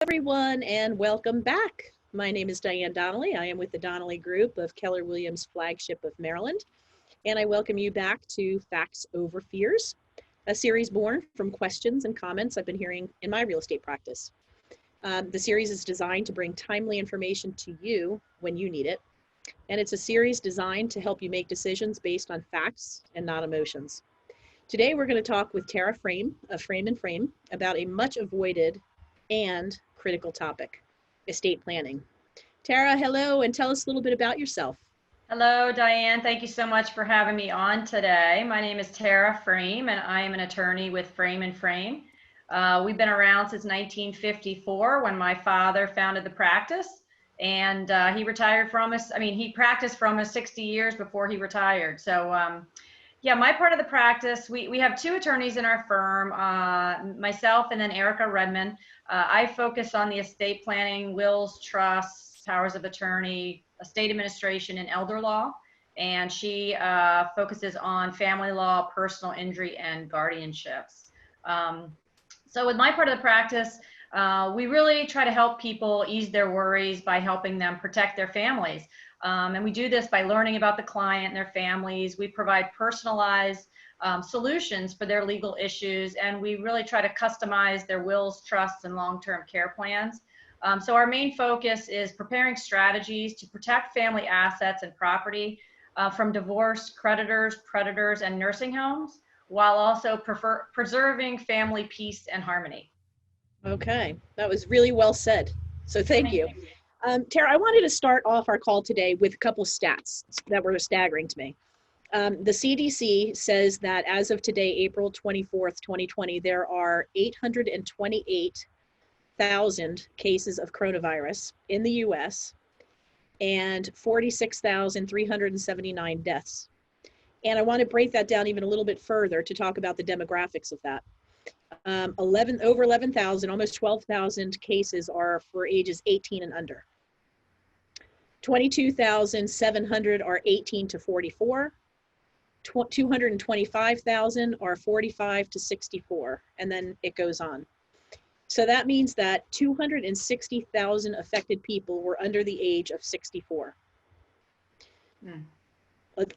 everyone, and welcome back. My name is Diane Donnelly. I am with the Donnelly Group of Keller Williams Flagship of Maryland, and I welcome you back to Facts Over Fears, a series born from questions and comments I've been hearing in my real estate practice. The series is designed to bring timely information to you when you need it, and it's a series designed to help you make decisions based on facts and not emotions. Today, we're going to talk with Tara Frame of Frame and Frame about a much avoided and critical topic, estate planning. Tara, hello, and tell us a little bit about yourself. Hello, Diane. Thank you so much for having me on today. My name is Tara Frame, and I am an attorney with Frame and Frame. We've been around since 1954 when my father founded the practice, and he retired from us. He practiced from us 60 years before he retired. So, yeah, my part of the practice, we have two attorneys in our firm, myself and then Erica Redman. I focus on the estate planning, wills, trusts, powers of attorney, estate administration, and elder law. And she focuses on family law, personal injury, and guardianships. So with my part of the practice, we really try to help people ease their worries by helping them protect their families. And we do this by learning about the client and their families. We provide personalized solutions for their legal issues, and we really try to customize their wills, trusts, and long-term care plans. So our main focus is preparing strategies to protect family assets and property from divorce, creditors, predators, and nursing homes, while also preserving family peace and harmony. Okay, that was really well said. So thank you. Tara, I wanted to start off our call today with a couple of stats that were staggering to me. The CDC says that as of today, April 24th, 2020, there are 828,000 cases of coronavirus in the US and 46,379 deaths. And I want to break that down even a little bit further to talk about the demographics of that. Over 11,000, almost 12,000 cases are for ages 18 and under. 22,700 are 18 to 44. 225,000 are 45 to 64, and then it goes on. So that means that 260,000 affected people were under the age of 64.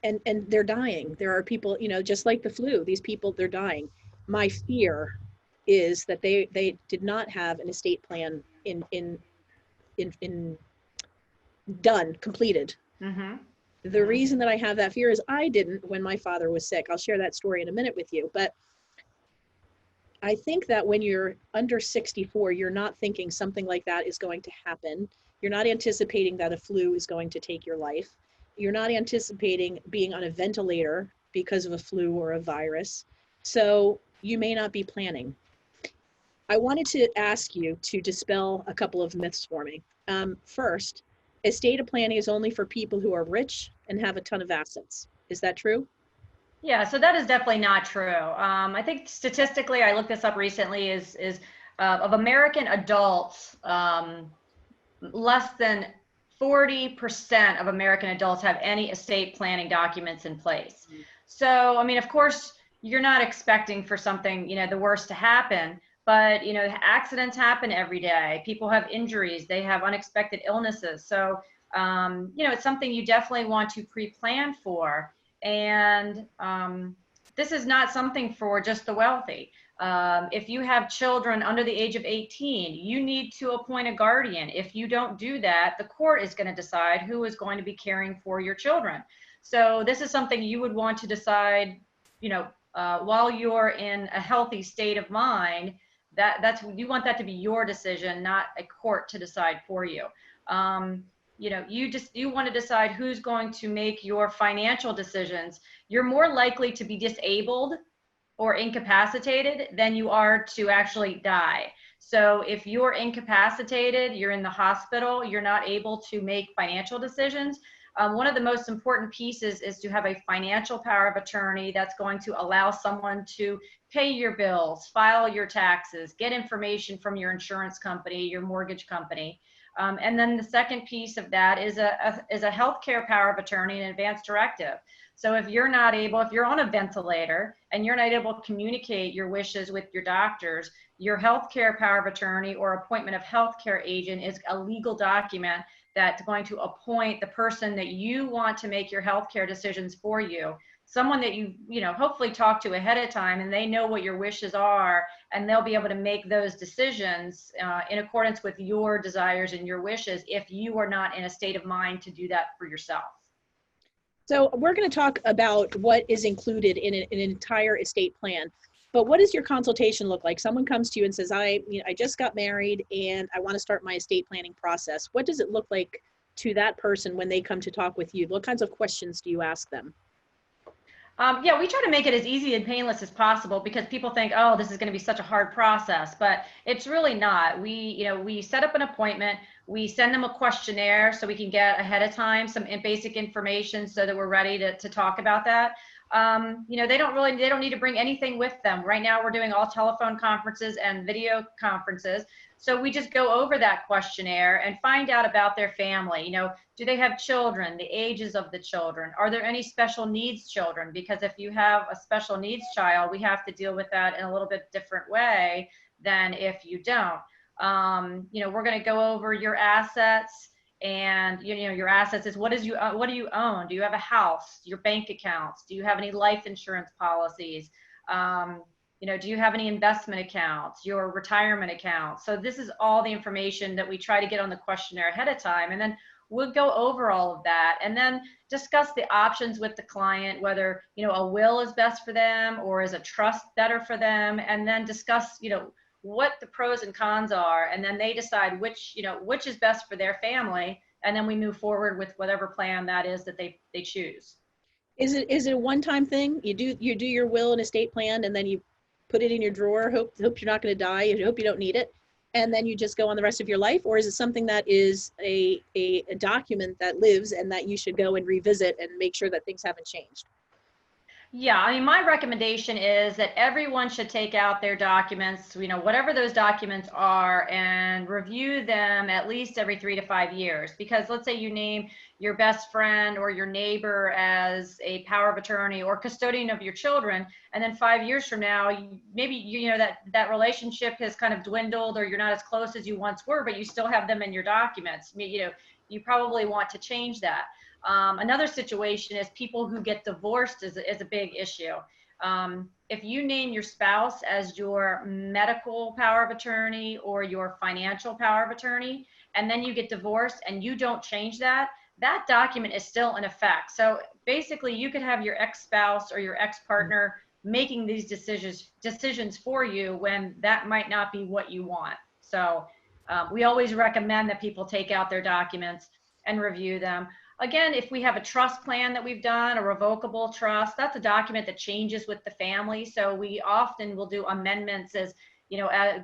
And they're dying. There are people, just like the flu, these people, they're dying. My fear is that they did not have an estate plan completed. Mm-hmm. The reason that I have that fear is I didn't when my father was sick. I'll share that story in a minute with you. But I think that when you're under 64, you're not thinking something like that is going to happen. You're not anticipating that a flu is going to take your life. You're not anticipating being on a ventilator because of a flu or a virus. So you may not be planning. I wanted to ask you to dispel a couple of myths for me. First, estate planning is only for people who are rich and have a ton of assets. Is that true? Yeah, so that is definitely not true. I think statistically, I looked this up recently, is of American adults, less than 40% of American adults have any estate planning documents in place. So, of course, you're not expecting for something, the worst to happen, but, accidents happen every day. People have injuries, they have unexpected illnesses. So, it's something you definitely want to pre-plan for. And this is not something for just the wealthy. If you have children under the age of 18, you need to appoint a guardian. If you don't do that, the court is going to decide who is going to be caring for your children. So this is something you would want to decide, while you're in a healthy state of mind. You want that to be your decision, not a court to decide for you. You want to decide who's going to make your financial decisions. You're more likely to be disabled or incapacitated than you are to actually die. So if you're incapacitated, you're in the hospital, you're not able to make financial decisions. One of the most important pieces is to have a financial power of attorney that's going to allow someone to pay your bills, file your taxes, get information from your insurance company, your mortgage company. And then the second piece of that is a healthcare power of attorney and advance directive. So if you're not able, if you're on a ventilator and you're not able to communicate your wishes with your doctors, your healthcare power of attorney or appointment of healthcare agent is a legal document that's going to appoint the person that you want to make your healthcare decisions for you. Someone that you know, hopefully talk to ahead of time, and they know what your wishes are, and they'll be able to make those decisions in accordance with your desires and your wishes if you are not in a state of mind to do that for yourself. So we're going to talk about what is included in an entire estate plan. But what does your consultation look like? Someone comes to you and says, I just got married and I want to start my estate planning process. What does it look like to that person when they come to talk with you? What kinds of questions do you ask them? Yeah, we try to make it as easy and painless as possible because people think, oh, this is going to be such a hard process, but it's really not. We set up an appointment, we send them a questionnaire so we can get ahead of time some basic information so that we're ready to talk about that. They don't need to bring anything with them. Right now we're doing all telephone conferences and video conferences. So we just go over that questionnaire and find out about their family. Do they have children, the ages of the children? Are there any special needs children? Because if you have a special needs child, we have to deal with that in a little bit different way than if you don't. We're going to go over your assets. And your assets is what do you own? Do you have a house? Your bank accounts? Do you have any life insurance policies? Do you have any investment accounts? Your retirement accounts? So this is all the information that we try to get on the questionnaire ahead of time, and then we'll go over all of that and then discuss the options with the client, whether a will is best for them or is a trust better for them, and then discuss what the pros and cons are, and then they decide which is best for their family, and then we move forward with whatever plan that is that they choose. Is it a one-time thing? You do your will and estate plan, and then you put it in your drawer, hope you're not going to die, you hope you don't need it, and then you just go on the rest of your life? Or is it something that is a document that lives and that you should go and revisit and make sure that things haven't changed? Yeah, I mean, my recommendation is that everyone should take out their documents, whatever those documents are, and review them at least every 3 to 5 years. Because let's say you name your best friend or your neighbor as a power of attorney or custodian of your children, and then 5 years from now, maybe that relationship has kind of dwindled, or you're not as close as you once were, but you still have them in your documents. You probably want to change that. Another situation is people who get divorced is a big issue. If you name your spouse as your medical power of attorney or your financial power of attorney, and then you get divorced and you don't change that document is still in effect. So basically you could have your ex-spouse or your ex-partner making these decisions for you when that might not be what you want. So we always recommend that people take out their documents and review them. Again, if we have a trust plan that we've done, a revocable trust, that's a document that changes with the family. So we often will do amendments as,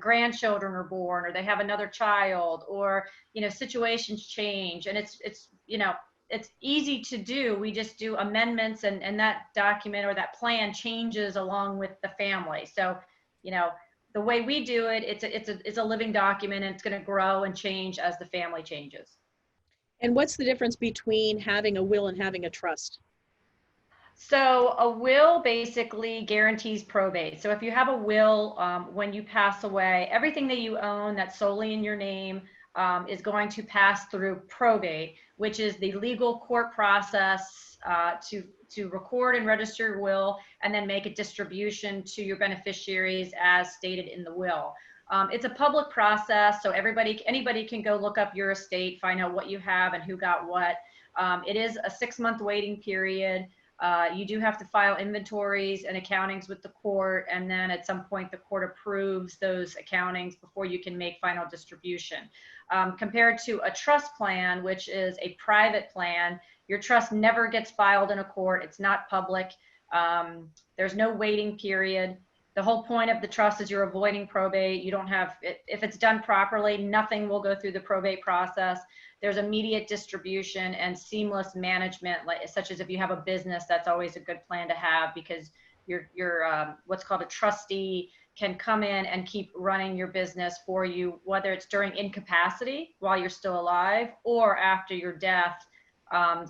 grandchildren are born, or they have another child, or, situations change. And it's easy to do. We just do amendments, and that document or that plan changes along with the family. So, the way we do it, it's a living document, and it's going to grow and change as the family changes. And what's the difference between having a will and having a trust? So a will basically guarantees probate. So if you have a will, when you pass away, everything that you own that's solely in your name is going to pass through probate, which is the legal court process to record and register your will and then make a distribution to your beneficiaries as stated in the will. It's a public process, so anybody can go look up your estate, find out what you have and who got what. It is a 6-month waiting period. You do have to file inventories and accountings with the court, and then at some point the court approves those accountings before you can make final distribution. Compared to a trust plan, which is a private plan, your trust never gets filed in a court. It's not public. There's no waiting period. The whole point of the trust is you're avoiding probate. You don't have, if it's done properly, nothing will go through the probate process. There's immediate distribution and seamless management, such as if you have a business, that's always a good plan to have, because your what's called a trustee can come in and keep running your business for you, whether it's during incapacity while you're still alive or after your death,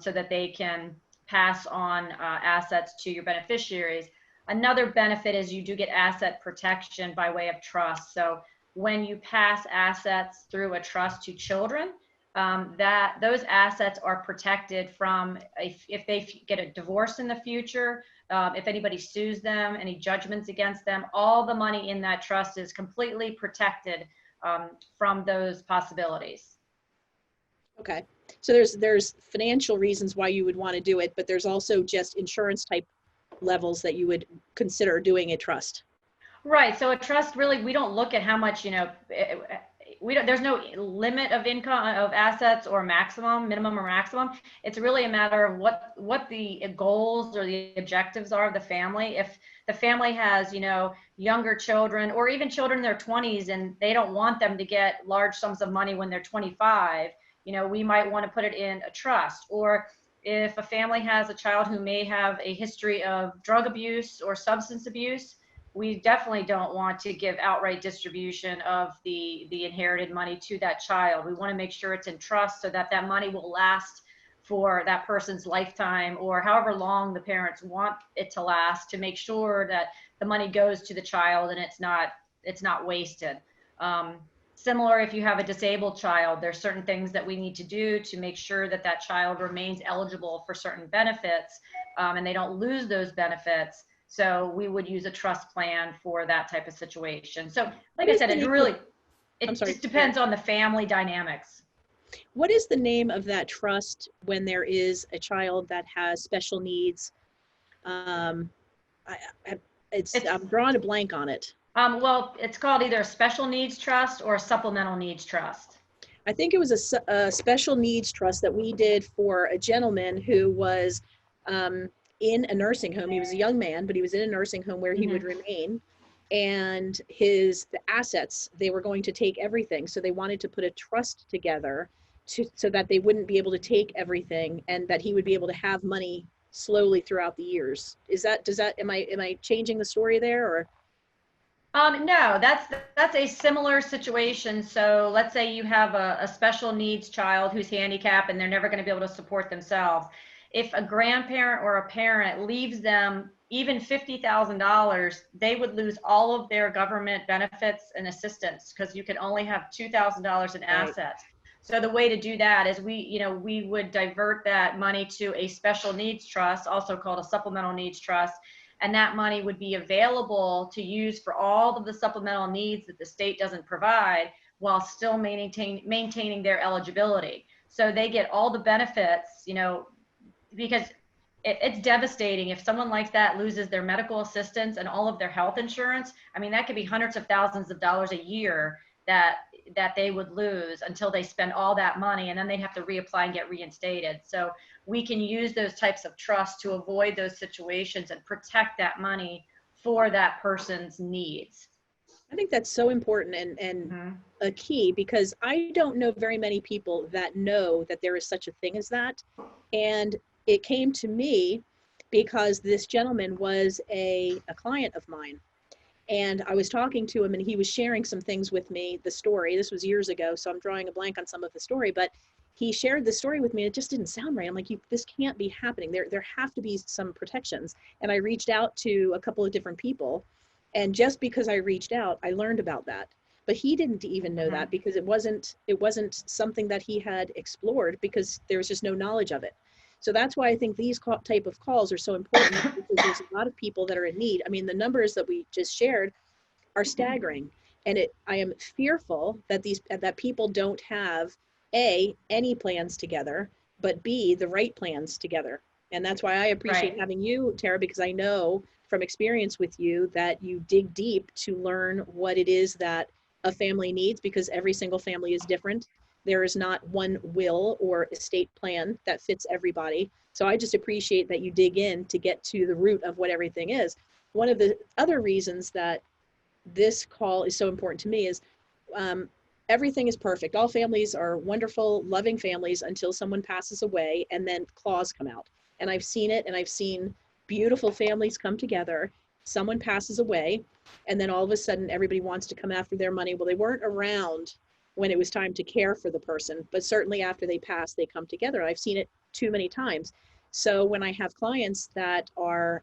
so that they can pass on assets to your beneficiaries. Another benefit is you do get asset protection by way of trust. So when you pass assets through a trust to children, that those assets are protected from if they get a divorce in the future, if anybody sues them, any judgments against them, all the money in that trust is completely protected from those possibilities. Okay. So there's financial reasons why you would want to do it, but there's also just insurance type levels that you would consider doing a trust. Right. So a trust, really, we don't look at how much, there's no limit of income of assets or minimum or maximum. It's really a matter of what the goals or the objectives are of the family. If the family has, younger children or even children in their 20s and they don't want them to get large sums of money when they're 25, we might want to put it in a trust. Or if a family has a child who may have a history of drug abuse or substance abuse, we definitely don't want to give outright distribution of the inherited money to that child. We want to make sure it's in trust so that that money will last for that person's lifetime or however long the parents want it to last, to make sure that the money goes to the child and it's not wasted. Similar, if you have a disabled child, there's certain things that we need to do to make sure that that child remains eligible for certain benefits, and they don't lose those benefits. So we would use a trust plan for that type of situation. So like I said, it just depends on the family dynamics. What is the name of that trust when there is a child that has special needs? I'm drawing a blank on it. Well, it's called either a special needs trust or a supplemental needs trust. I think it was a special needs trust that we did for a gentleman who was in a nursing home. He was a young man, but he was in a nursing home where he would remain. And the assets, they were going to take everything. So they wanted to put a trust together so that they wouldn't be able to take everything and that he would be able to have money slowly throughout the years. Am I changing the story there, or? No, that's a similar situation. So let's say you have a special needs child who's handicapped and they're never going to be able to support themselves. If a grandparent or a parent leaves them even $50,000, they would lose all of their government benefits and assistance because you can only have $2,000 in assets. So the way to do that is we would divert that money to a special needs trust, also called a supplemental needs trust. And that money would be available to use for all of the supplemental needs that the state doesn't provide while still maintaining their eligibility. So they get all the benefits, because it's devastating if someone like that loses their medical assistance and all of their health insurance. I mean, that could be hundreds of thousands of dollars a year that they would lose until they spend all that money, and then they'd have to reapply and get reinstated. So we can use those types of trusts to avoid those situations and protect that money for that person's needs. I think that's so important and a key, because I don't know very many people that know that there is such a thing as that. And it came to me because this gentleman was a client of mine. And I was talking to him and he was sharing some things with me, the story. This was years ago, so I'm drawing a blank on some of the story, but he shared the story with me. It just didn't sound right. I'm like, this can't be happening. There have to be some protections. And I reached out to a couple of different people. And just because I reached out, I learned about that. But he didn't even know that because it wasn't something that he had explored because there was just no knowledge of it. So that's why I think these type of calls are so important, because there's a lot of people that are in need. I mean, the numbers that we just shared are staggering. And I am fearful that that people don't have A, any plans together, but B, the right plans together. And that's why I appreciate having you, Tara, because I know from experience with you that you dig deep to learn what it is that a family needs, because every single family is different. There is not one will or estate plan that fits everybody. So I just appreciate that you dig in to get to the root of what everything is. One of the other reasons that this call is so important to me is everything is perfect. All families are wonderful, loving families until someone passes away and then claws come out. And I've seen it, and I've seen beautiful families come together, someone passes away, and then all of a sudden everybody wants to come after their money. Well, they weren't around when it was time to care for the person, but certainly after they pass, they come together. I've seen it too many times. So when I have clients that are,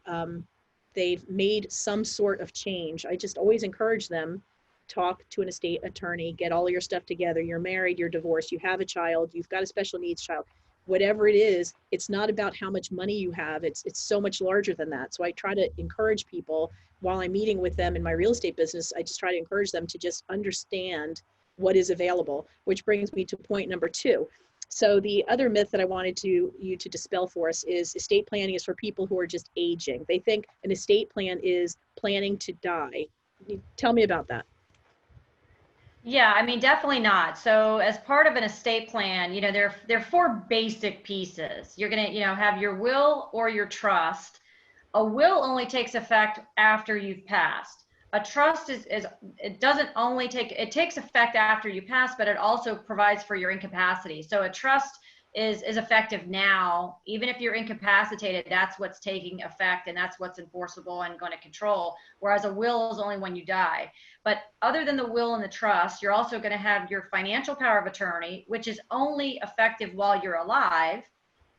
they've made some sort of change, I just always encourage them, talk to an estate attorney, get all your stuff together. You're married, you're divorced, you have a child, you've got a special needs child. Whatever it is, it's not about how much money you have. It's so much larger than that. So I try to encourage people while I'm meeting with them in my real estate business. I just try to encourage them to just understand what is available, which brings me to point number 2. So the other myth that I wanted you to dispel for us is estate planning is for people who are just aging. They think an estate plan is planning to die. Tell me about that. Yeah, I mean, definitely not. So as part of an estate plan, there are 4 basic pieces. You're going to, have your will or your trust. A will only takes effect after you've passed. A trust it doesn't only it takes effect after you pass, but it also provides for your incapacity. So a trust is effective now. Even if you're incapacitated, that's what's taking effect and that's what's enforceable and going to control. Whereas a will is only when you die. But other than the will and the trust, you're also going to have your financial power of attorney, which is only effective while you're alive,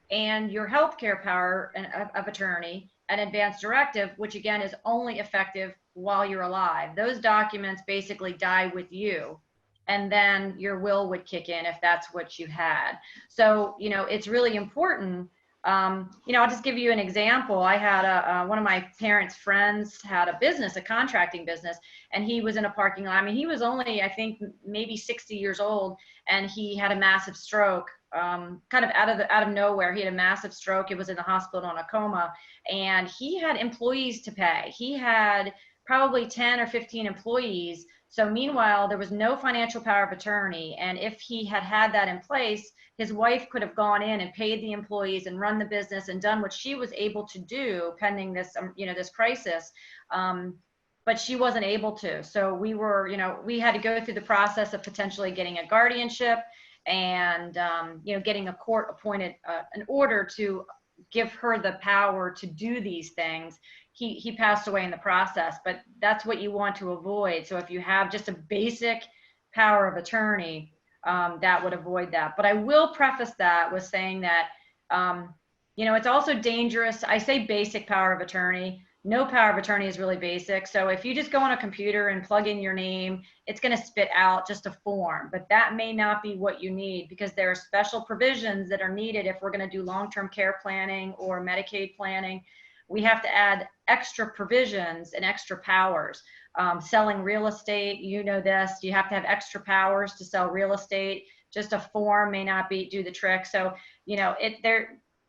and your healthcare power of attorney, an advance directive, which again is only effective while you're alive. Those documents basically die with you, and then your will would kick in if that's what you had. So, it's really important. I'll just give you an example. I had one of my parents' friends had a business, a contracting business, and he was in a parking lot. I mean, he was only, I think, maybe 60 years old, and he had a massive stroke. Kind of out of nowhere, he had a massive stroke. He was in the hospital in a coma, and he had employees to pay. He had probably 10 or 15 employees. So meanwhile, there was no financial power of attorney. And if he had had that in place, his wife could have gone in and paid the employees and run the business and done what she was able to do pending this, this crisis. But she wasn't able to. So we had to go through the process of potentially getting a guardianship and, getting a court appointed an order to give her the power to do these things. He passed away in the process, but that's what you want to avoid. So if you have just a basic power of attorney, that would avoid that. But I will preface that with saying that, it's also dangerous. I say basic power of attorney. No power of attorney is really basic. So if you just go on a computer and plug in your name, it's going to spit out just a form, but that may not be what you need, because there are special provisions that are needed if we're going to do long-term care planning or Medicaid planning. We have to add extra provisions and extra powers. Selling real estate, this, you have to have extra powers to sell real estate. Just a form may not do the trick. So,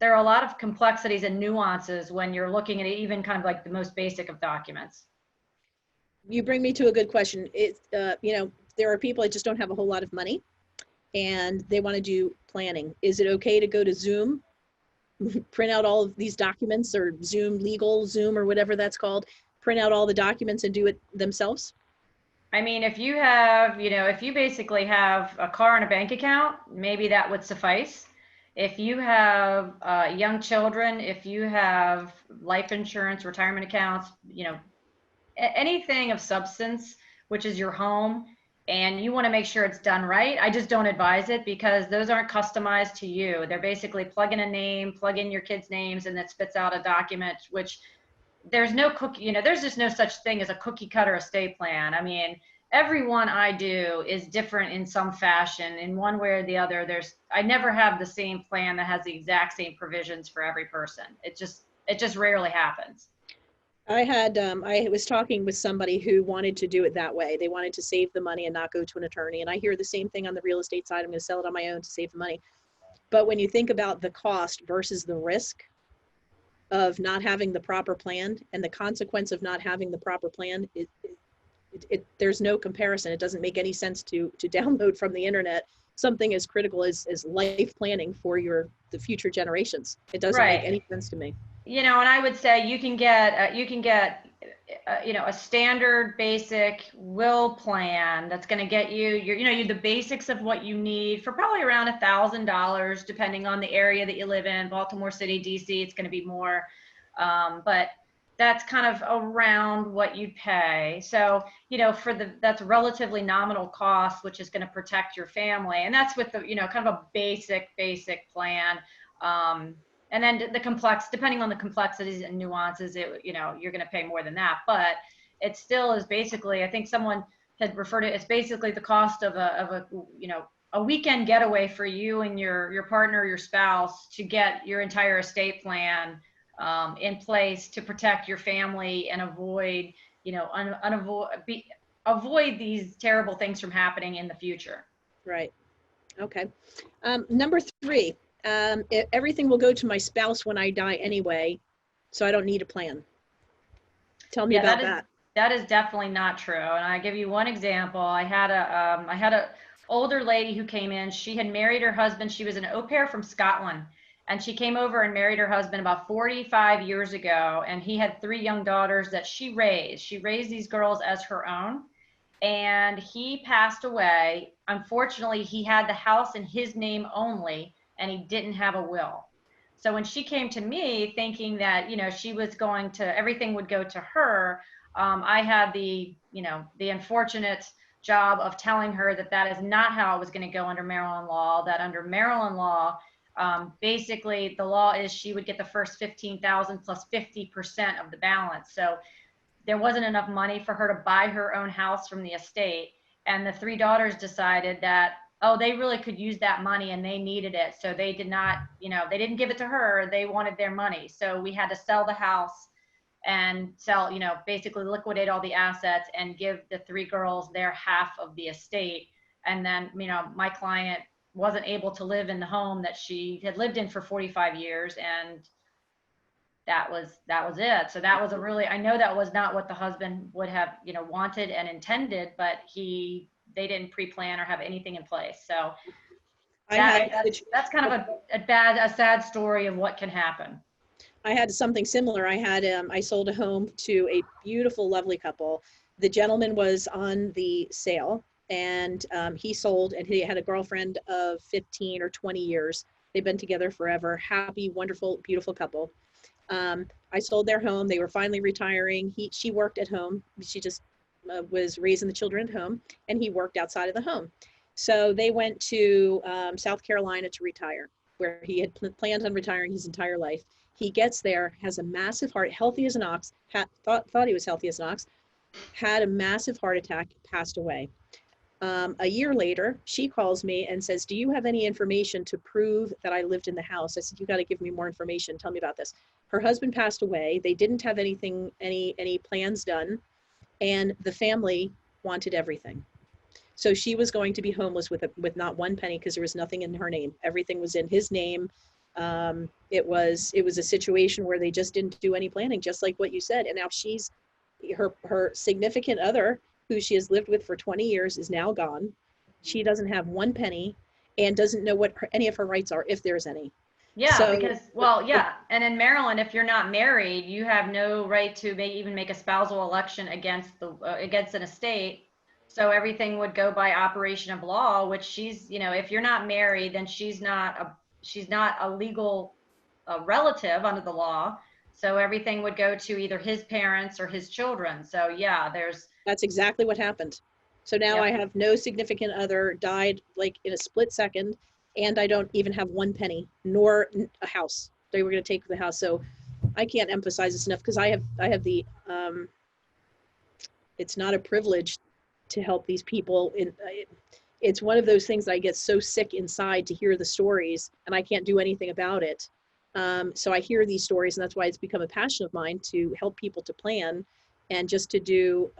there are a lot of complexities and nuances when you're looking at it, even kind of like the most basic of documents. You bring me to a good question. There are people that just don't have a whole lot of money and they want to do planning. Is it okay to go to Zoom, print out all of these documents, or Zoom or whatever that's called, print out all the documents and do it themselves? I mean, if you have, if you basically have a car and a bank account, maybe that would suffice. If you have young children, if you have life insurance, retirement accounts, anything of substance, which is your home, and you want to make sure it's done right, I just don't advise it, because those aren't customized to you. They're basically plug in a name, plug in your kids' names, and that spits out a document, which there's no cookie, there's just no such thing as a cookie cutter estate plan. I mean, every one I do is different in some fashion, in one way or the other. I never have the same plan that has the exact same provisions for every person. It just rarely happens. I was talking with somebody who wanted to do it that way. They wanted to save the money and not go to an attorney. And I hear the same thing on the real estate side. I'm going to sell it on my own to save the money. But when you think about the cost versus the risk of not having the proper plan and the consequence of not having the proper plan, there's no comparison. It doesn't make any sense to download from the internet something as critical as life planning for the future generations. It doesn't make any sense to me. And I would say you can get a standard basic will plan that's going to get you the basics of what you need for probably around $1,000, depending on the area that you live in. Baltimore City, DC, it's going to be more. But that's kind of around what you'd pay. So, that's relatively nominal cost, which is going to protect your family. And that's with the, kind of a basic plan. And then depending on the complexities and nuances, you're going to pay more than that. But it still is basically, I think someone had referred to it, it's basically the cost of a weekend getaway for you and your partner, your spouse, to get your entire estate plan in place to protect your family and avoid, avoid these terrible things from happening in the future. Right. Okay. Number 3, everything will go to my spouse when I die anyway, so I don't need a plan. Tell me about that. That is definitely not true. And I give you one example. I had a older lady who came in. She had married her husband. She was an au pair from Scotland. And she came over and married her husband about 45 years ago. And he had 3 young daughters that she raised. She raised these girls as her own. And he passed away. Unfortunately, he had the house in his name only, and he didn't have a will. So when she came to me thinking that, she was everything would go to her, I had the unfortunate job of telling her that is not how it was going to go under Maryland law, that under Maryland law, basically the law is she would get the first $15,000 plus 50% of the balance. So there wasn't enough money for her to buy her own house from the estate. And the 3 daughters decided that, they really could use that money and they needed it. So they did not, they didn't give it to her. They wanted their money. So we had to sell the house and sell, basically liquidate all the assets and give the 3 girls their half of the estate. And then, my client wasn't able to live in the home that she had lived in for 45 years. And that was it. So that was I know that was not what the husband would have, wanted and intended, but they didn't pre-plan or have anything in place. So that's kind of a sad story of what can happen. I had something similar. I sold a home to a beautiful, lovely couple. The gentleman was on the sale, and he sold, and he had a girlfriend of 15 or 20 years. They've been together forever. Happy, wonderful, beautiful couple. I sold their home. They were finally retiring. She worked at home. She just was raising the children at home, and he worked outside of the home. So they went to South Carolina to retire, where he had planned on retiring his entire life. He gets there, has a massive heart, healthy as an ox, thought he was healthy as an ox, had a massive heart attack, passed away. A year later, she calls me and says, do you have any information to prove that I lived in the house? I said, you got to give me more information. Tell me about this. Her husband passed away. They didn't have any plans done. And the family wanted everything. So she was going to be homeless with not one penny, because there was nothing in her name. Everything was in his name. It was a situation where they just didn't do any planning, just like what you said. And now her significant other, who she has lived with for 20 years, is now gone. She doesn't have one penny and doesn't know what any of her rights are, if there's any. Yeah, and in Maryland, if you're not married, you have no right to even make a spousal election against an estate. So everything would go by operation of law, which if you're not married, then she's not a legal relative under the law. So everything would go to either his parents or his children. So yeah, that's exactly what happened. So now I have no significant other, died like in a split second, and I don't even have one penny, nor a house. They were going to take the house. So I can't emphasize this enough, because I have the, it's not a privilege to help these people. It's one of those things that I get so sick inside to hear the stories, and I can't do anything about it. So I hear these stories, and that's why it's become a passion of mine to help people to plan, and just to do,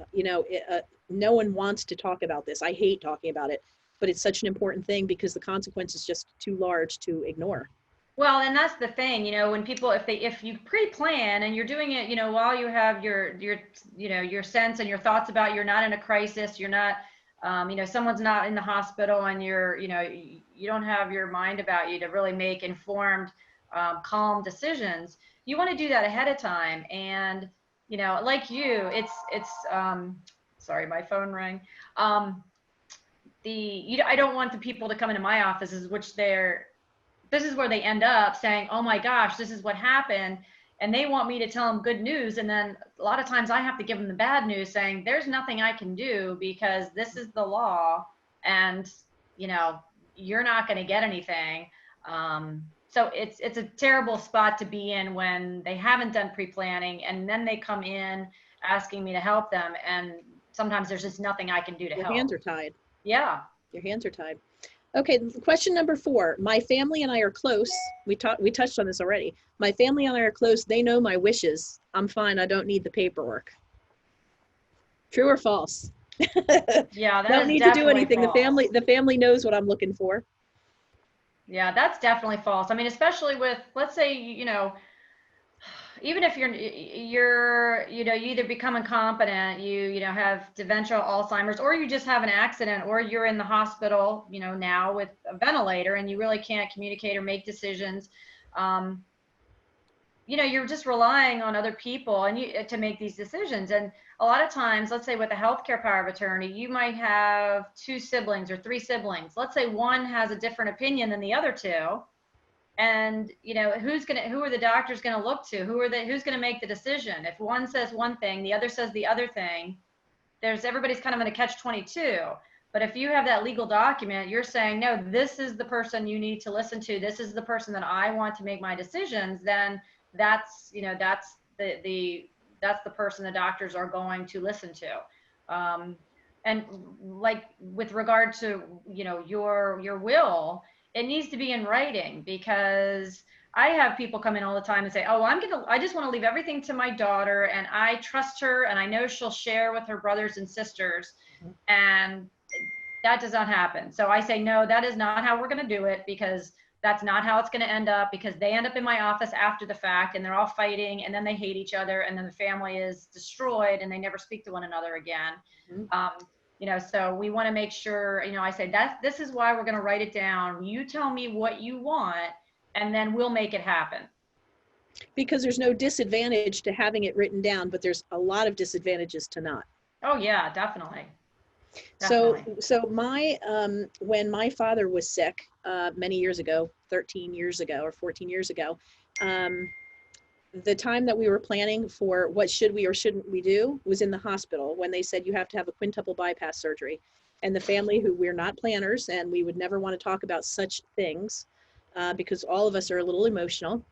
no one wants to talk about this. I hate talking about it, but it's such an important thing, because the consequence is just too large to ignore. Well, and that's the thing, when people, if you pre-plan and you're doing it, while you have your sense and your thoughts about, you're not in a crisis, you're not, someone's not in the hospital, and you don't have your mind about you to really make informed, calm decisions. You want to do that ahead of time. And, like it's sorry, my phone rang. I don't want the people to come into my offices, this is where they end up saying, oh my gosh, this is what happened. and they want me to tell them good news. And then a lot of times I have to give them the bad news saying, there's nothing I can do because this is the law, and, you know, you're not going to get anything. So it's a terrible spot to be in when they haven't done pre-planning and then they come in asking me to help them. And sometimes there's just nothing I can do to help. Your hands are tied. Yeah. Your hands are tied. Okay, question number 4. My family and I are close. We touched on this already. My family and I are close. They know my wishes. I'm fine. I don't need the paperwork. True or false? Yeah, that don't is need to do definitely anything. false. The family knows what I'm looking for. Yeah, that's definitely false. I mean, especially with, let's say, you know, even if you're you know, you either become incompetent, you know, have dementia, Alzheimer's, or you just have an accident, or you're in the hospital, you know, now with a ventilator and you really can't communicate or make decisions. You know, you're just relying on other people and you to make these decisions. And a lot of times, let's say with a healthcare power of attorney, you might have 2 siblings or 3 siblings. Let's say one has a different opinion than the other 2. And, you know, who are the doctors going to look to? Who's going to make the decision? If one says one thing, the other says the other thing, everybody's kind of in a catch-22. But if you have that legal document, you're saying, no, this is the person you need to listen to. This is the person that I want to make my decisions. Then that's, you know, that's the person the doctors are going to listen to. And like with regard to, you know, your will, it needs to be in writing, because I have people come in all the time and say, oh, I just want to leave everything to my daughter and I trust her and I know she'll share with her brothers and sisters. And that does not happen. So I say, no, that is not how we're going to do it, because that's not how it's going to end up, because they end up in my office after the fact and they're all fighting and then they hate each other and then the family is destroyed and they never speak to one another again. You know, so we want to make sure, you know, I say this is why we're going to write it down. You tell me what you want and then we'll make it happen. Because there's no disadvantage to having it written down, but there's a lot of disadvantages to not. Oh yeah, definitely. So my when my father was sick many years ago, 13 years ago or 14 years ago, the time that we were planning for what should we or shouldn't we do was in the hospital when they said you have to have a quintuple bypass surgery. And the family, who we're not planners and we would never want to talk about such things because all of us are a little emotional.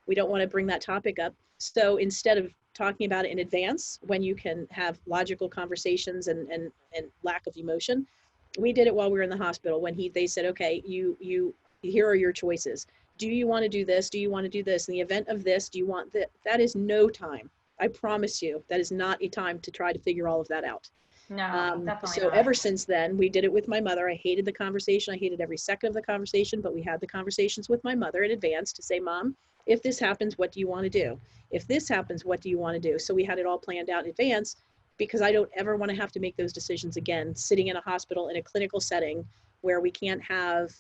We don't want to bring that topic up. So instead of talking about it in advance, when you can have logical conversations and lack of emotion, we did it while we were in the hospital when they said, okay, here are your choices. Do you want to do this? Do you want to do this? In the event of this, do you want that? That is no time. I promise you, that is not a time to try to figure all of that out. No, definitely so not. ever since then, we did it with my mother. I hated the conversation. I hated every second of the conversation, but we had the conversations with my mother in advance to say, Mom, if this happens, what do you want to do? If this happens, what do you want to do? So we had it all planned out in advance, because I don't ever want to have to make those decisions again, sitting in a hospital in a clinical setting where we can't have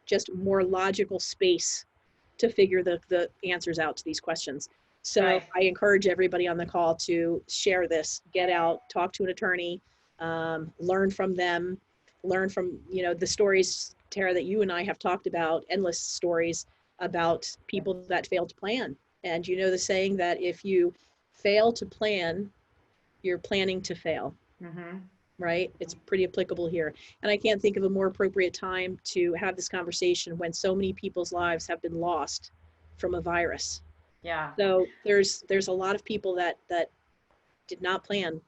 just more logical space to figure the answers out to these questions. So Right. I encourage everybody on the call to share this, get out, talk to an attorney, learn from them, learn from, you know, the stories, Tara, that you and I have talked about, endless stories about people that failed to plan. And you know the saying that if you fail to plan, you're planning to fail. Mm-hmm. Right? It's pretty applicable here. And I can't think of a more appropriate time to have this conversation when so many people's lives have been lost from a virus. Yeah. So there's a lot of people that did not plan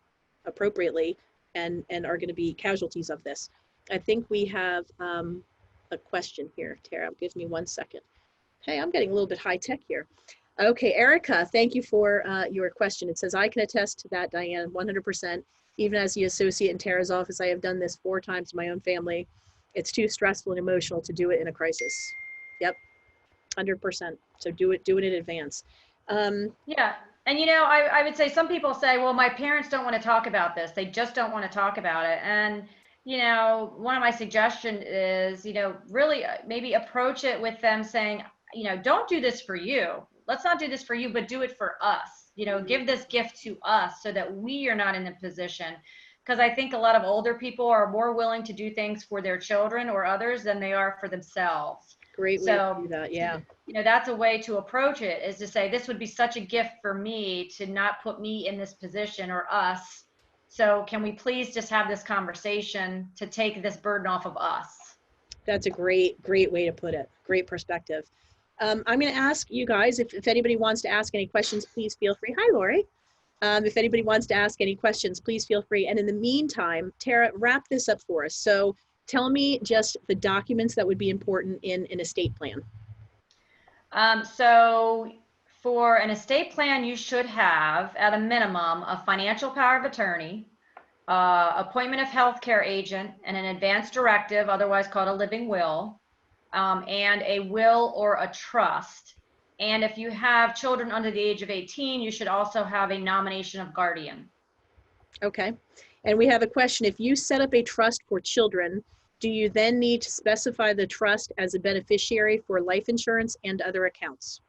appropriately and are going to be casualties of this. I think we have a question here, Tara. Give me 1 second. Hey, I'm getting a little bit high tech here. Okay, Erica, thank you for your question. It says, I can attest to that, Diane, 100%. Even as the associate in Tara's office, I have done this 4 times in my own family. It's too stressful and emotional to do it in a crisis. Yep, 100%. So do it in advance. Yeah. And, you know, I would say some people say, well, my parents don't want to talk about this. They just don't want to talk about it. And, you know, one of my suggestions is, you know, really maybe approach it with them saying, you know, don't do this for you. Let's not do this for you, but do it for us. You know, give this gift to us so that we are not in a position. Because I think a lot of older people are more willing to do things for their children or others than they are for themselves. Great way to do that, yeah. that's a way to approach it, is to say, this would be such a gift for me to not put me in this position, or us. So can we please just have this conversation to take this burden off of us? That's a great way to put it. Great perspective. I'm going to ask you guys, if anybody wants to ask any questions, please feel free. Hi, Lori. If anybody wants to ask any questions, please feel free. And in the meantime, Tara, wrap this up for us. So tell me just the documents that would be important in an estate plan. So for an estate plan, you should have, at a minimum, a financial power of attorney, appointment of healthcare agent, and an advance directive, otherwise called a living will, and a will or a trust. And if you have children under the age of 18, you should also have a nomination of guardian. Okay. And we have a question. If you set up a trust for children, do you then need to specify the trust as a beneficiary for life insurance and other accounts?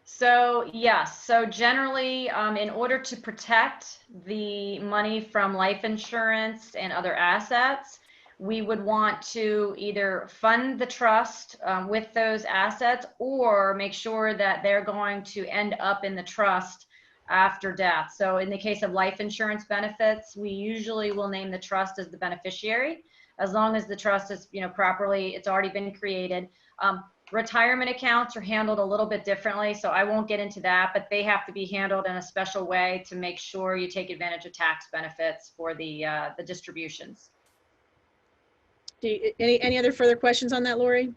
So yes, so generally, in order to protect the money from life insurance and other assets, we would want to either fund the trust with those assets, or make sure that they're going to end up in the trust after death. So in the case of life insurance benefits, we usually will name the trust as the beneficiary, as long as the trust is, properly, it's already been created. Retirement accounts are handled a little bit differently, so I won't get into that, but they have to be handled in a special way to make sure you take advantage of tax benefits for the distributions. Any other further questions on that, Lori?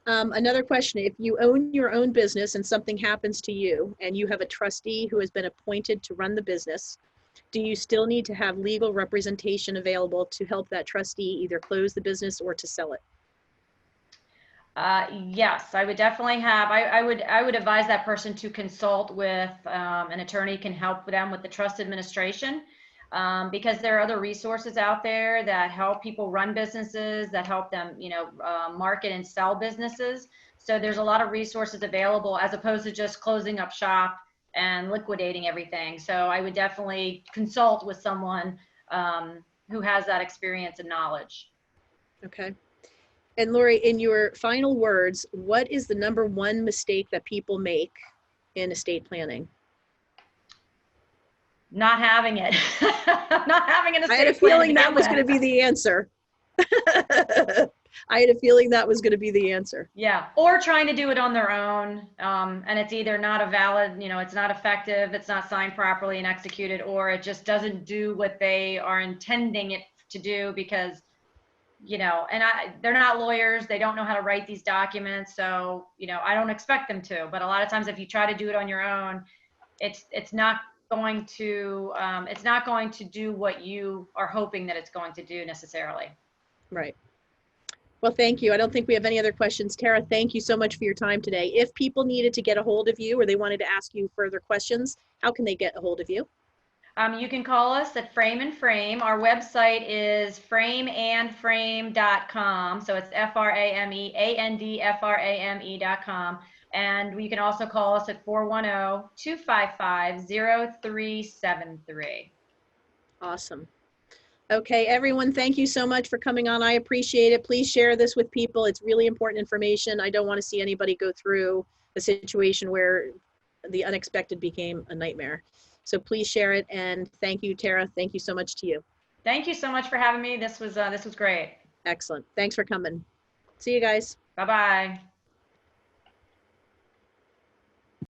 Another question, if you own your own business and something happens to you and you have a trustee who has been appointed to run the business, do you still need to have legal representation available to help that trustee either close the business or to sell it? Yes, I would definitely have, I would advise that person to consult with an attorney, can help them with the trust administration, because there are other resources out there that help people run businesses, that help them, market and sell businesses. So there's a lot of resources available, as opposed to just closing up shop and liquidating everything. So I would definitely consult with someone who has that experience and knowledge. Okay. And Lori, in your final words, what is the #1 mistake that people make in estate planning? Not having it. Not having an estate plan. I had a feeling that was going to be the answer. I had a feeling that was going to be the answer. Yeah, or trying to do it on their own, and it's either not a valid, it's not effective, it's not signed properly and executed, or it just doesn't do what they are intending it to do, because and they're not lawyers, they don't know how to write these documents, so I don't expect them to. But a lot of times, if you try to do it on your own, it's not going to do what you are hoping that it's going to do necessarily. Right. Well, thank you. I don't think we have any other questions. Tara, thank you so much for your time today. If people needed to get a hold of you, or they wanted to ask you further questions, how can they get a hold of you? You can call us at Frame and Frame. Our website is frameandframe.com. So it's FRAMEANDFRAME.com. And you can also call us at 410-255-0373. Awesome. Okay, everyone, thank you so much for coming on. I appreciate it. Please share this with people. It's really important information. I don't want to see anybody go through a situation where the unexpected became a nightmare. So please share it. And thank you, Tara. Thank you so much to you. Thank you so much for having me. This was great. Excellent. Thanks for coming. See you guys. Bye-bye.